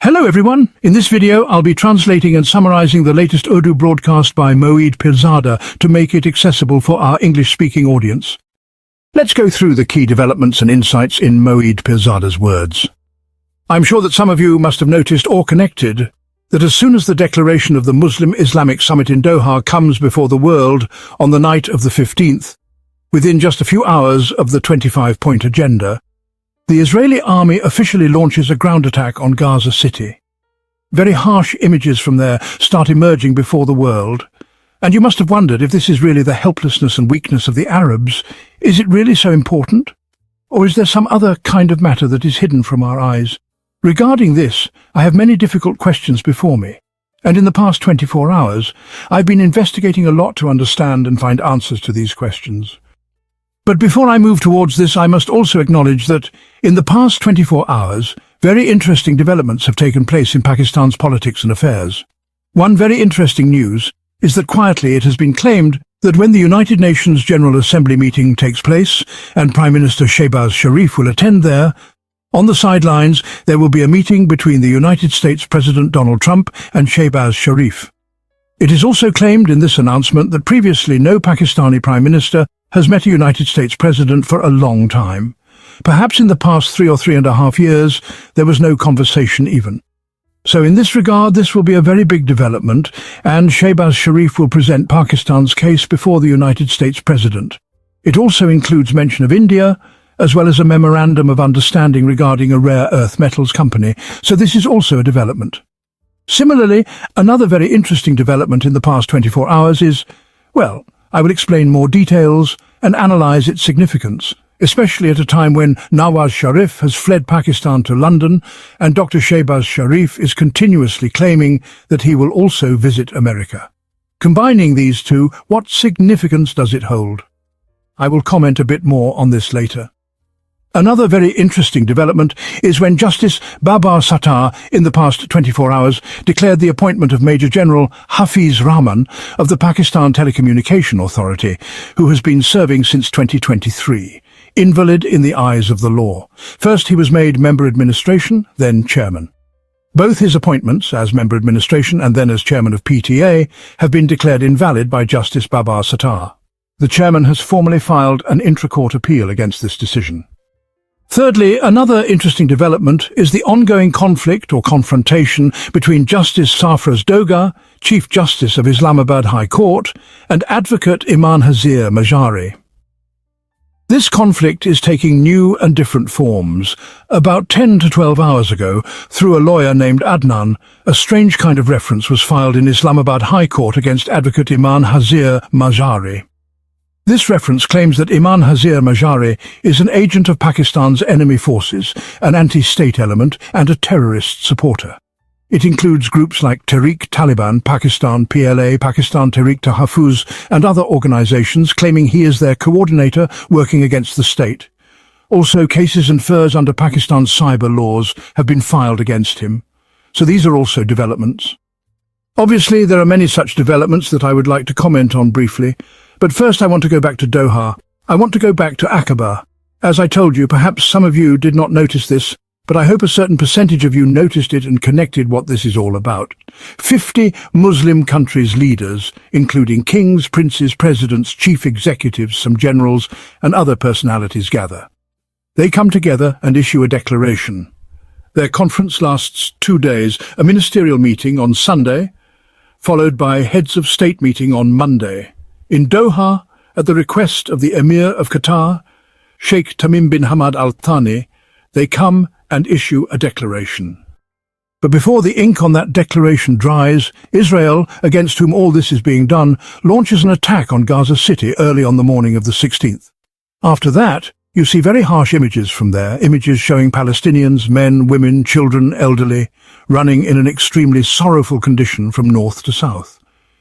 Hello everyone, in this video I'll be translating and summarizing the latest Urdu broadcast by Moeed Pirzada to make it accessible for our English-speaking audience. Let's go through the key developments and insights in Moeed Pirzada's words. I'm sure that some of you must have noticed or connected that as soon as the declaration of the Muslim Islamic Summit in Doha comes before the world on the night of the 15th, within just a few hours of the 25-point agenda, the Israeli army officially launches a ground attack on Gaza City. Very harsh images from there start emerging before the world, and you must have wondered if this is really the helplessness and weakness of the Arabs. Is it really so important? Or is there some other kind of matter that is hidden from our eyes? Regarding this, I have many difficult questions before me, and in the past 24 hours, I've been investigating a lot to understand and find answers to these questions. But before I move towards this, I must also acknowledge that in the past 24 hours, very interesting developments have taken place in Pakistan's politics and affairs. One very interesting news is that quietly it has been claimed that when the United Nations General Assembly meeting takes place and Prime Minister Shahbaz Sharif will attend there, on the sidelines there will be a meeting between the United States President Donald Trump and Shahbaz Sharif. It is also claimed in this announcement that previously no Pakistani Prime Minister has met a United States President for a long time. Perhaps in the past 3 or 3.5 years, there was no conversation even. So in this regard, this will be a very big development, and Shahbaz Sharif will present Pakistan's case before the United States President. It also includes mention of India, as well as a memorandum of understanding regarding a rare earth metals company, so this is also a development. Similarly, another very interesting development in the past 24 hours is, well, I will explain more details and analyze its significance, especially at a time when Nawaz Sharif has fled Pakistan to London and Dr. Shahbaz Sharif is continuously claiming that he will also visit America. Combining these two, what significance does it hold? I will comment a bit more on this later. Another very interesting development is when Justice Babar Sattar, in the past 24 hours, declared the appointment of Major General Hafiz Rahman of the Pakistan Telecommunication Authority, who has been serving since 2023, invalid in the eyes of the law. First he was made member administration, then chairman. Both his appointments as member administration and then as chairman of PTA have been declared invalid by Justice Babar Sattar. The chairman has formally filed an intra-court appeal against this decision. Thirdly, another interesting development is the ongoing conflict or confrontation between Justice Sarfraz Doga, Chief Justice of Islamabad High Court, and advocate Imran Hazir Majari. This conflict is taking new and different forms. About 10 to 12 hours ago, through a lawyer named Adnan, a strange kind of reference was filed in Islamabad High Court against advocate Imran Hazir Majari. This reference claims that Imran Hazir Majari is an agent of Pakistan's enemy forces, an anti-state element, and a terrorist supporter. It includes groups like Tehreek-Taliban Pakistan, PLA, Pakistan Tehreek-Tahaffuz, and other organizations claiming he is their coordinator working against the state. Also, cases and furs under Pakistan's cyber laws have been filed against him. So these are also developments. Obviously, there are many such developments that I would like to comment on briefly. But first I want to go back to Doha. I want to go back to Aqaba. As I told you, perhaps some of you did not notice this, but I hope a certain percentage of you noticed it and connected what this is all about. 50 Muslim countries' leaders, including kings, princes, presidents, chief executives, some generals, and other personalities gather. They come together and issue a declaration. Their conference lasts 2 days, a ministerial meeting on Sunday, followed by heads of state meeting on Monday. In Doha, at the request of the Emir of Qatar, Sheikh Tamim bin Hamad Al Thani, they come and issue a declaration. But before the ink on that declaration dries, Israel, against whom all this is being done, launches an attack on Gaza City early on the morning of the 16th. After that, you see very harsh images from there, images showing Palestinians, men, women, children, elderly, running in an extremely sorrowful condition from north to south.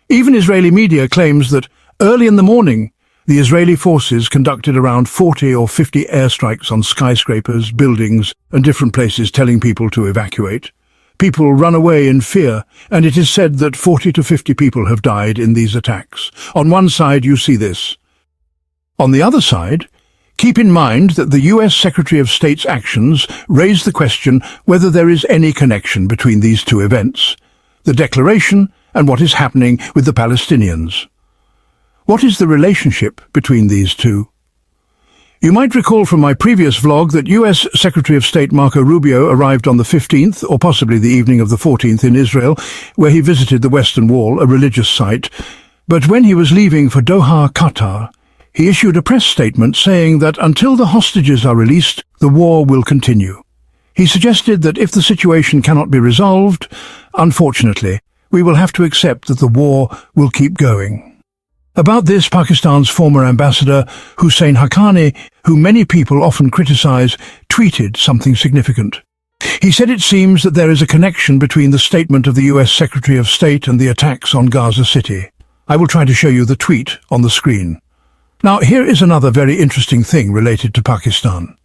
Even Israeli media claims that early in the morning, the Israeli forces conducted around 40 or 50 airstrikes on skyscrapers, buildings, and different places telling people to evacuate. People run away in fear, and it is said that 40 to 50 people have died in these attacks. On one side, you see this. On the other side, Keep in mind that the US Secretary of State's actions raise the question whether there is any connection between these two events, the declaration and what is happening with the Palestinians. What is the relationship between these two? You might recall from my previous vlog that US Secretary of State Marco Rubio arrived on the 15th, or possibly the evening of the 14th, in Israel, where he visited the Western Wall, a religious site. But when he was leaving for Doha, Qatar, he issued a press statement saying that until the hostages are released, the war will continue. He suggested that if the situation cannot be resolved, unfortunately, we will have to accept that the war will keep going. About this, Pakistan's former ambassador, Hussein Haqqani, who many people often criticize, tweeted something significant. He said it seems that there is a connection between the statement of the US Secretary of State and the attacks on Gaza City. I will try to show you the tweet on the screen. Now, here is another very interesting thing related to Pakistan.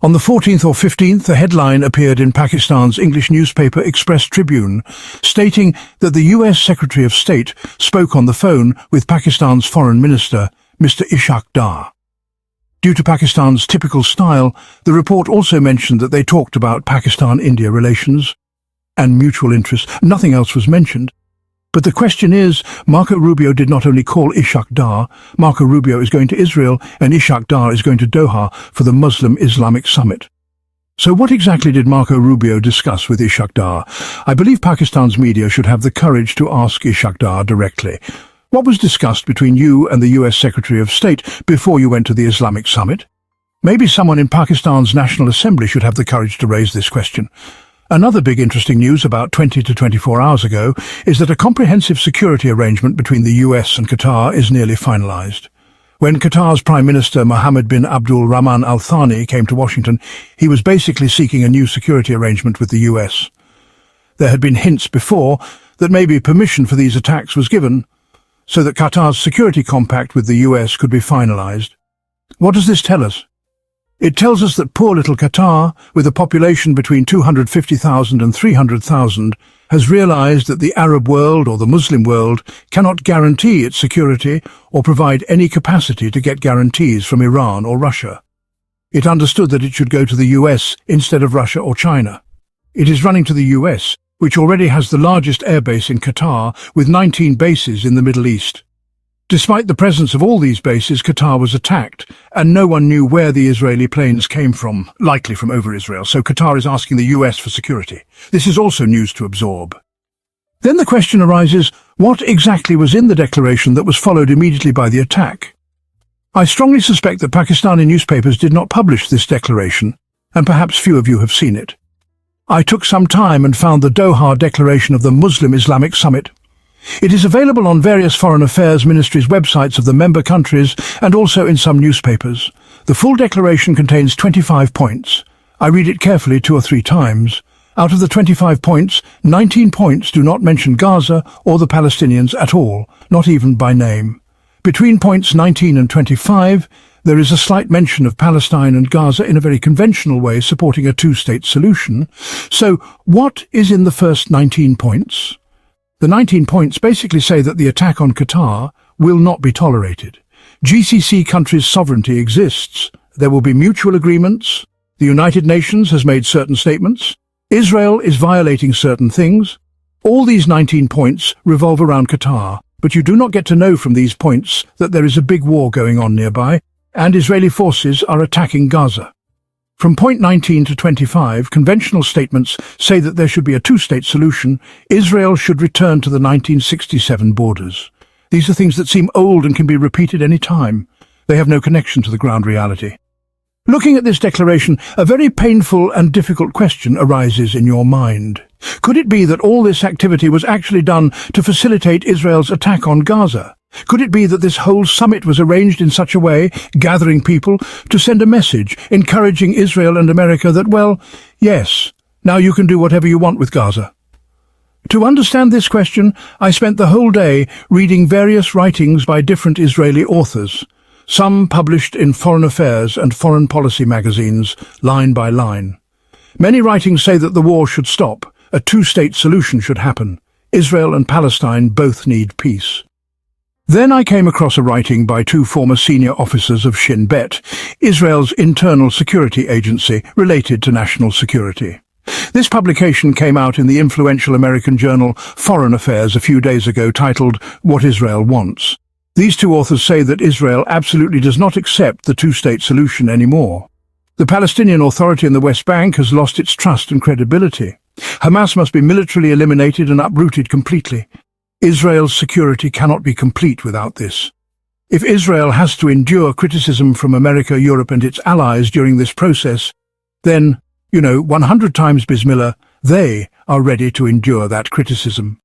On the 14th or 15th, a headline appeared in Pakistan's English newspaper Express Tribune, stating that the US Secretary of State spoke on the phone with Pakistan's Foreign Minister, Mr. Ishaq Dar. Due to Pakistan's typical style, the report also mentioned that they talked about Pakistan-India relations and mutual interests. Nothing else was mentioned. But the question is, Marco Rubio did not only call Ishaq Dar, Marco Rubio is going to Israel and Ishaq Dar is going to Doha for the Muslim-Islamic Summit. So what exactly did Marco Rubio discuss with Ishaq Dar? I believe Pakistan's media should have the courage to ask Ishaq Dar directly. What was discussed between you and the US Secretary of State before you went to the Islamic Summit? Maybe someone in Pakistan's National Assembly should have the courage to raise this question. Another big interesting news about 20 to 24 hours ago is that a comprehensive security arrangement between the US and Qatar is nearly finalized. When Qatar's Prime Minister Mohammed bin Abdul Rahman Al Thani came to Washington, he was basically seeking a new security arrangement with the US. There had been hints before that maybe permission for these attacks was given, so that Qatar's security compact with the US could be finalized. What does this tell us? It tells us that poor little Qatar, with a population between 250,000 and 300,000, has realized that the Arab world or the Muslim world cannot guarantee its security or provide any capacity to get guarantees from Iran or Russia. It understood that it should go to the US instead of Russia or China. It is running to the US, which already has the largest airbase in Qatar, with 19 bases in the Middle East. Despite the presence of all these bases, Qatar was attacked, and no one knew where the Israeli planes came from, likely from over Israel, so Qatar is asking the US for security. This is also news to absorb. Then the question arises, what exactly was in the declaration that was followed immediately by the attack? I strongly suspect that Pakistani newspapers did not publish this declaration, and perhaps few of you have seen it. I took some time and found the Doha Declaration of the Muslim-Islamic Summit. It is available on various Foreign Affairs Ministries' websites of the member countries and also in some newspapers. The full declaration contains 25 points. I read it carefully 2 or 3 times. Out of the 25 points, 19 points do not mention Gaza or the Palestinians at all, not even by name. Between points 19 and 25, there is a slight mention of Palestine and Gaza in a very conventional way, supporting a two-state solution. So, what is in the first 19 points? The 19 points basically say that the attack on Qatar will not be tolerated. GCC countries' sovereignty exists. There will be mutual agreements. The United Nations has made certain statements. Israel is violating certain things. All these 19 points revolve around Qatar, but you do not get to know from these points that there is a big war going on nearby, and Israeli forces are attacking Gaza. From point 19 to 25, conventional statements say that there should be a two-state solution. Israel should return to the 1967 borders. These are things that seem old and can be repeated any time. They have no connection to the ground reality. Looking at this declaration, a very painful and difficult question arises in your mind. Could it be that all this activity was actually done to facilitate Israel's attack on Gaza? Could it be that this whole summit was arranged in such a way, gathering people, to send a message, encouraging Israel and America that, well, yes, now you can do whatever you want with Gaza? To understand this question, I spent the whole day reading various writings by different Israeli authors, some published in Foreign Affairs and Foreign Policy magazines, line by line. Many writings say that the war should stop, a two-state solution should happen. Israel and Palestine both need peace. Then I came across a writing by two former senior officers of Shin Bet, Israel's internal security agency related to national security. This publication came out in the influential American journal Foreign Affairs a few days ago, titled What Israel Wants. These two authors say that Israel absolutely does not accept the two-state solution anymore. The Palestinian Authority in the West Bank has lost its trust and credibility. Hamas must be militarily eliminated and uprooted completely. Israel's security cannot be complete without this. If Israel has to endure criticism from America, Europe and its allies during this process, then, 100 times Bismillah, they are ready to endure that criticism.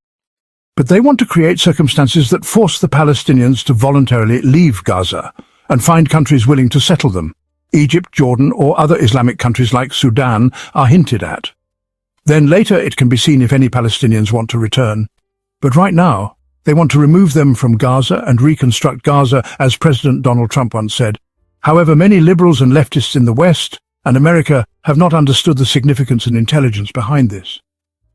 But they want to create circumstances that force the Palestinians to voluntarily leave Gaza and find countries willing to settle them. Egypt, Jordan or other Islamic countries like Sudan are hinted at. Then later it can be seen if any Palestinians want to return. But right now, they want to remove them from Gaza and reconstruct Gaza, as President Donald Trump once said. However, many liberals and leftists in the West and America have not understood the significance and intelligence behind this.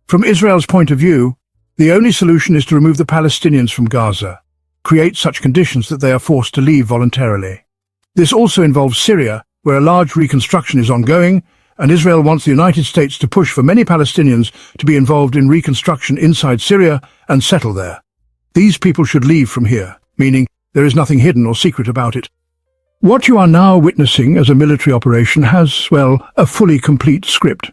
From Israel's point of view, the only solution is to remove the Palestinians from Gaza, create such conditions that they are forced to leave voluntarily. This also involves Syria, where a large reconstruction is ongoing, and Israel wants the United States to push for many Palestinians to be involved in reconstruction inside Syria and settle there. These people should leave from here, meaning there is nothing hidden or secret about it. What you are now witnessing as a military operation has, a fully complete script.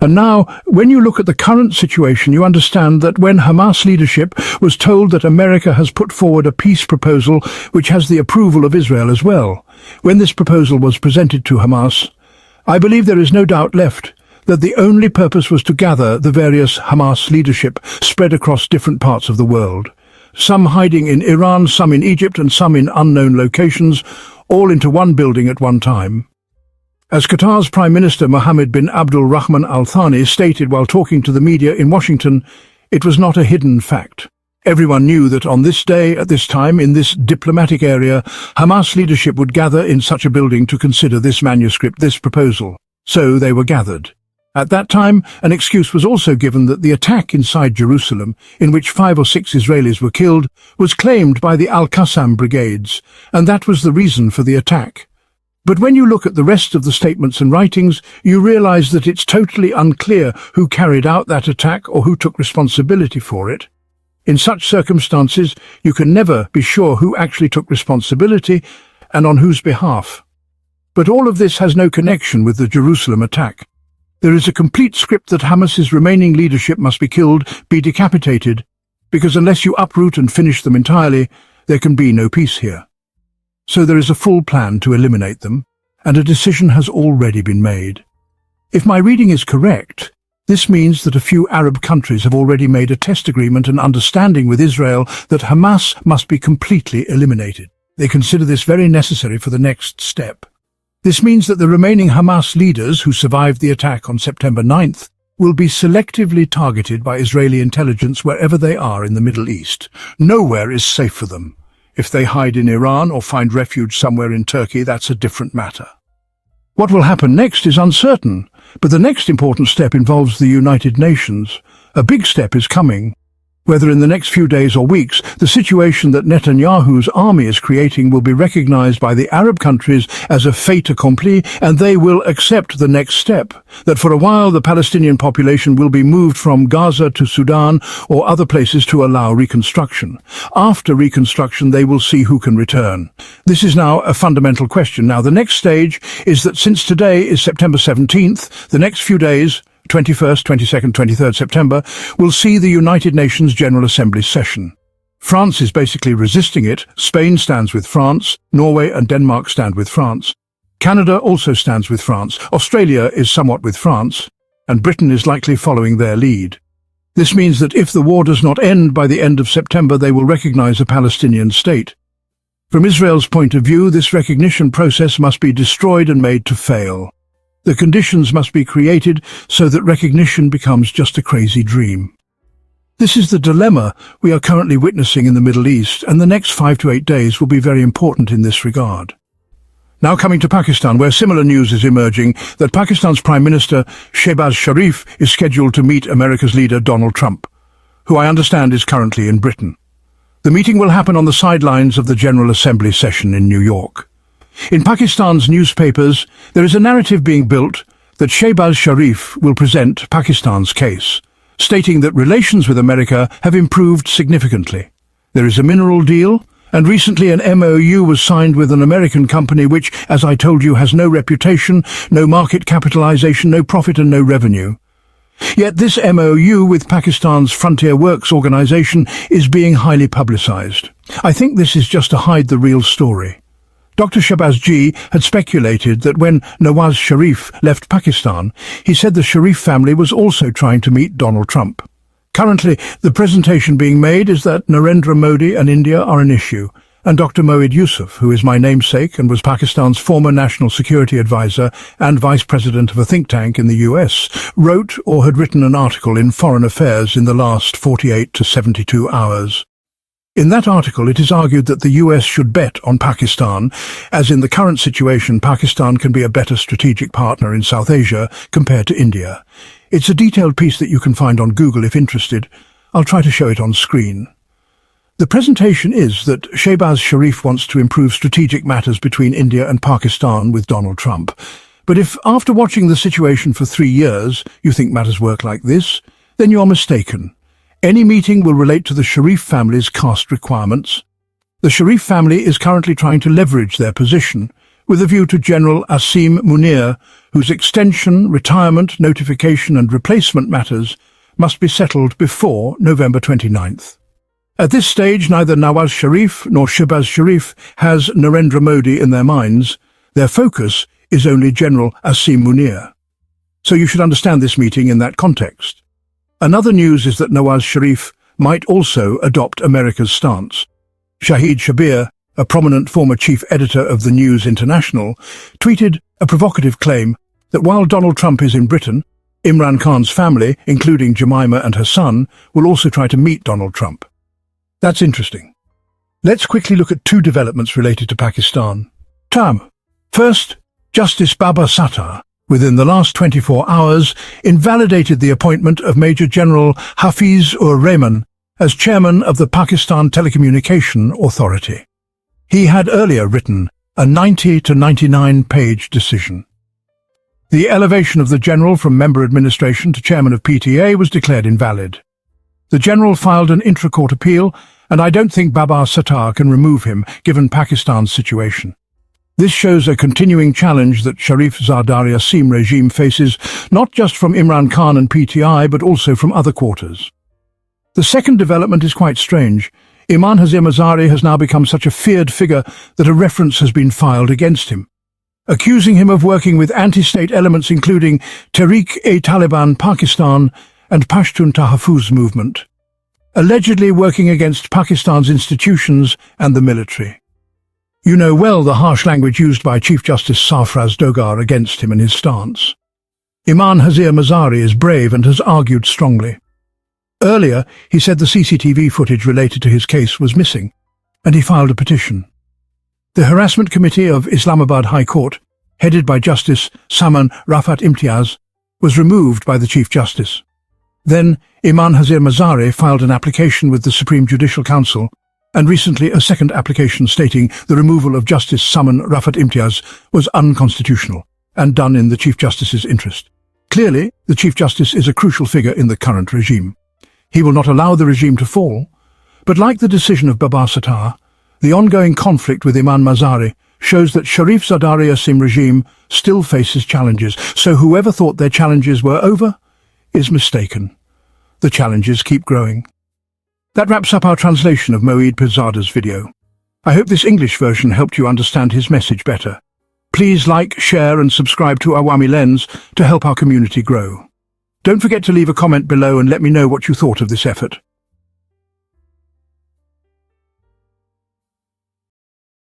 And now, when you look at the current situation, you understand that when Hamas leadership was told that America has put forward a peace proposal which has the approval of Israel as well, when this proposal was presented to Hamas, I believe there is no doubt left that the only purpose was to gather the various Hamas leadership spread across different parts of the world, some hiding in Iran, some in Egypt and some in unknown locations, all into one building at one time. As Qatar's Prime Minister Mohammed bin Abdul Rahman Al Thani stated while talking to the media in Washington, it was not a hidden fact. Everyone knew that on this day, at this time, in this diplomatic area, Hamas leadership would gather in such a building to consider this manuscript, this proposal. So they were gathered. At that time, an excuse was also given that the attack inside Jerusalem, in which 5 or 6 Israelis were killed, was claimed by the Al-Qassam brigades, and that was the reason for the attack. But when you look at the rest of the statements and writings, you realize that it's totally unclear who carried out that attack or who took responsibility for it. In such circumstances, you can never be sure who actually took responsibility and on whose behalf. But all of this has no connection with the Jerusalem attack. There is a complete script that Hamas's remaining leadership must be killed, be decapitated, because unless you uproot and finish them entirely, there can be no peace here. So there is a full plan to eliminate them, and a decision has already been made. If my reading is correct, this means that a few Arab countries have already made a test agreement and understanding with Israel that Hamas must be completely eliminated. They consider this very necessary for the next step. This means that the remaining Hamas leaders who survived the attack on September 9th will be selectively targeted by Israeli intelligence wherever they are in the Middle East. Nowhere is safe for them. If they hide in Iran or find refuge somewhere in Turkey, that's a different matter. What will happen next is uncertain, but the next important step involves the United Nations. A big step is coming. Whether in the next few days or weeks, the situation that Netanyahu's army is creating will be recognized by the Arab countries as a fait accompli, and they will accept the next step, that for a while the Palestinian population will be moved from Gaza to Sudan or other places to allow reconstruction. After reconstruction, they will see who can return. This is now a fundamental question. Now, the next stage is that since today is September 17th, the next few days, 21st, 22nd, 23rd September, will see the United Nations General Assembly session. France is basically resisting it. Spain stands with France, Norway and Denmark stand with France. Canada also stands with France. Australia is somewhat with France, and Britain is likely following their lead. This means that if the war does not end by the end of September, they will recognize a Palestinian state. From Israel's point of view, this recognition process must be destroyed and made to fail. The conditions must be created so that recognition becomes just a crazy dream. This is the dilemma we are currently witnessing in the Middle East, and the next 5 to 8 days will be very important in this regard. Now coming to Pakistan, where similar news is emerging that Pakistan's Prime Minister Shahbaz Sharif is scheduled to meet America's leader Donald Trump, who I understand is currently in Britain. The meeting will happen on the sidelines of the General Assembly session in New York. In Pakistan's newspapers, there is a narrative being built that Shahbaz Sharif will present Pakistan's case, stating that relations with America have improved significantly. There is a mineral deal, and recently an MOU was signed with an American company which, as I told you, has no reputation, no market capitalization, no profit and no revenue. Yet this MOU with Pakistan's Frontier Works organization is being highly publicized. I think this is just to hide the real story. Dr. Shahbaz G had speculated that when Nawaz Sharif left Pakistan, he said the Sharif family was also trying to meet Donald Trump. Currently, the presentation being made is that Narendra Modi and India are an issue, and Dr. Moeed Yusuf, who is my namesake and was Pakistan's former national security advisor and vice president of a think tank in the US, wrote or had written an article in Foreign Affairs in the last 48 to 72 hours. In that article, it is argued that the US should bet on Pakistan, as in the current situation, Pakistan can be a better strategic partner in South Asia compared to India. It's a detailed piece that you can find on Google if interested. I'll try to show it on screen. The presentation is that Shahbaz Sharif wants to improve strategic matters between India and Pakistan with Donald Trump. But if, after watching the situation for 3 years, you think matters work like this, then you're mistaken. Any meeting will relate to the Sharif family's caste requirements. The Sharif family is currently trying to leverage their position with a view to General Asim Munir, whose extension, retirement, notification and replacement matters must be settled before November 29th. At this stage, neither Nawaz Sharif nor Shahbaz Sharif has Narendra Modi in their minds. Their focus is only General Asim Munir. So you should understand this meeting in that context. Another news is that Nawaz Sharif might also adopt America's stance. Shahid Shabir, a prominent former chief editor of the News International, tweeted a provocative claim that while Donald Trump is in Britain, Imran Khan's family, including Jemima and her son, will also try to meet Donald Trump. That's interesting. Let's quickly look at 2 developments related to Pakistan. First, Justice Baba Sattar, within the last 24 hours, invalidated the appointment of Major General Hafiz-ur-Rahman as chairman of the Pakistan Telecommunication Authority. He had earlier written a 90 to 99-page decision. The elevation of the general from member administration to chairman of PTA was declared invalid. The general filed an intra-court appeal, and I don't think Baba Sattar can remove him, given Pakistan's situation. This shows a continuing challenge that Sharif-Trump Asim regime faces, not just from Imran Khan and PTI, but also from other quarters. The second development is quite strange. Imam Hazir Mazari has now become such a feared figure that a reference has been filed against him, accusing him of working with anti-state elements including Tehreek-e-Taliban Pakistan and Pashtun Tahaffuz movement, allegedly working against Pakistan's institutions and the military. You know well the harsh language used by Chief Justice Sarfraz Dogar against him and his stance. Imam Hazir Mazari is brave and has argued strongly. Earlier, he said the CCTV footage related to his case was missing, and he filed a petition. The Harassment Committee of Islamabad High Court, headed by Justice Saman Rafat Imtiaz, was removed by the Chief Justice. Then, Imam Hazir Mazari filed an application with the Supreme Judicial Council, and recently a second application stating the removal of Justice Saman Rafat Imtiaz was unconstitutional and done in the Chief Justice's interest. Clearly, the Chief Justice is a crucial figure in the current regime. He will not allow the regime to fall, but like the decision of Baba Sattar, the ongoing conflict with Imam Mazari shows that Sharif-Trump Asim regime still faces challenges, so whoever thought their challenges were over is mistaken. The challenges keep growing. That wraps up our translation of Moeed Pirzada's video. I hope this English version helped you understand his message better. Please like, share and subscribe to Awami Lens to help our community grow. Don't forget to leave a comment below and let me know what you thought of this effort.